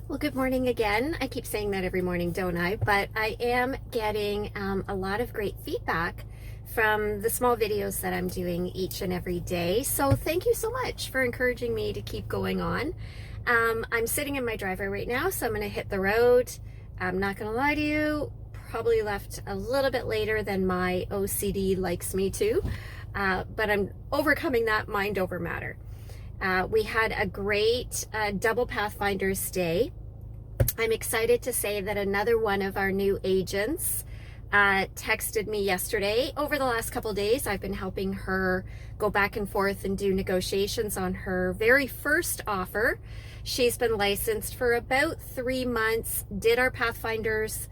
Well, good morning again. I keep saying that every morning, don't I? But I am getting a lot of great feedback from the small videos that I'm doing each and every day. So thank you so much for encouraging me to keep going on. I'm sitting in my driveway right now, so I'm going to hit the road. I'm not going to lie to you, probably left a little bit later than my OCD likes me to, but I'm overcoming that mind over matter. We had a great double Pathfinders day. I'm excited to say that another one of our new agents texted me yesterday. Over the last couple days, I've been helping her go back and forth and do negotiations on her very first offer. She's been licensed for about 3 months, did our Pathfinders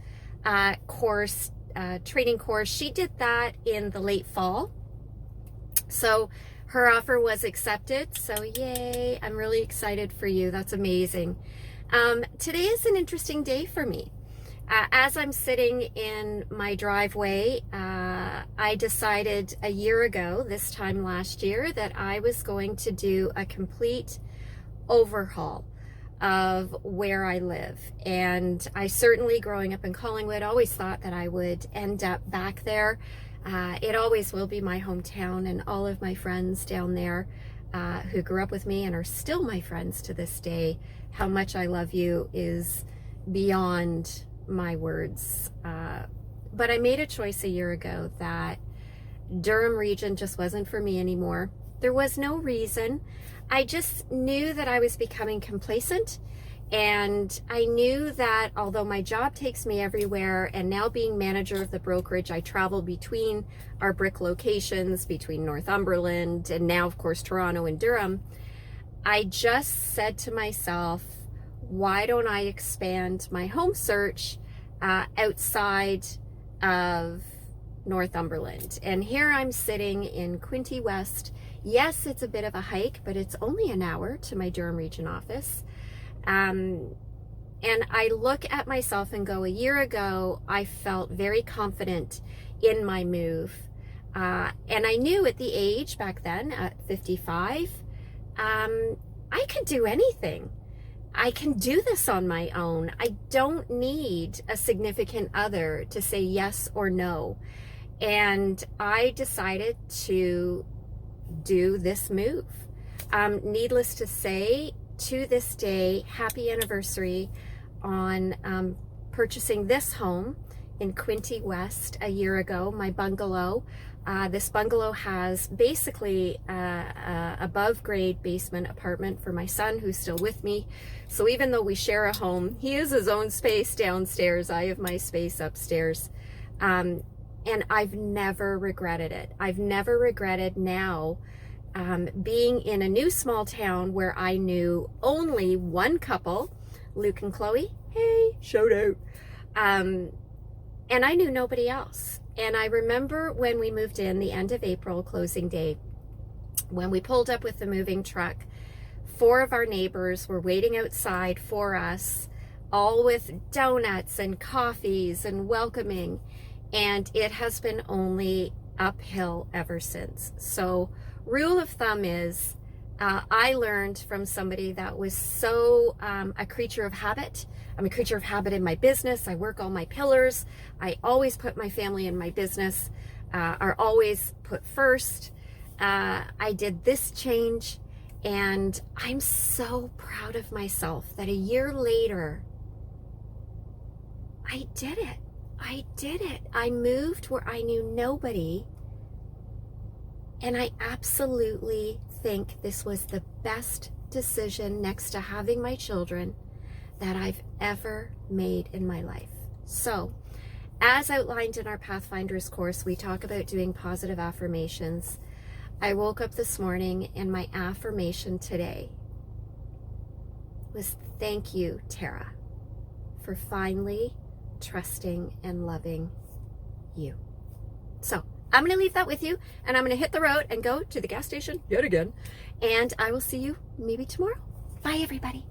course, training course. She did that in the late fall. So her offer was accepted, so yay, I'm really excited for you. That's amazing. Today is an interesting day for me. As I'm sitting in my driveway, I decided a year ago, this time last year, that I was going to do a complete overhaul of where I live. And I certainly, growing up in Collingwood, always thought that I would end up back there. It always will be my hometown, and all of my friends down there who grew up with me and are still my friends to this day, how much I love you is beyond my words. But I made a choice a year ago that Durham region just wasn't for me anymore. There was no reason. I just knew that I was becoming complacent. And I knew that although my job takes me everywhere, and now being manager of the brokerage, I travel between our brick locations, between Northumberland, and now, of course, Toronto and Durham, I just said to myself, why don't I expand my home search outside of Northumberland? And here I'm sitting in Quinte West. Yes, it's a bit of a hike, but it's only an hour to my Durham region office. And I look at myself and go, a year ago, I felt very confident in my move. And I knew at the age back then, at 55, I could do anything. I can do this on my own. I don't need a significant other to say yes or no. And I decided to do this move. Needless to say, to this day, happy anniversary on purchasing this home in Quinte West a year ago, my bungalow. This bungalow has basically above grade basement apartment for my son, who's still with me. So even though we share a home, he has his own space downstairs. I have my space upstairs. And I've never regretted it. I've never regretted now being in a new small town where I knew only one couple, Luke and Chloe. Hey, shout out. And I knew nobody else. And I remember when we moved in, the end of April, closing day, when we pulled up with the moving truck, 4 of our neighbors were waiting outside for us, all with donuts and coffees and welcoming. And it has been only uphill ever since. So rule of thumb is, I learned from somebody that was so a creature of habit. I'm a creature of habit in my business. I work all my pillars. I always put my family and my business are always put first. I did this change, and I'm so proud of myself that a year later, I did it. I did it. I moved where I knew nobody. And I absolutely think this was the best decision next to having my children that I've ever made in my life. So, as outlined in our Pathfinders course, we talk about doing positive affirmations. I woke up this morning and my affirmation today was, thank you, Tara, for finally trusting and loving you. So, I'm going to leave that with you, and I'm going to hit the road and go to the gas station yet again. And I will see you maybe tomorrow. Bye, everybody.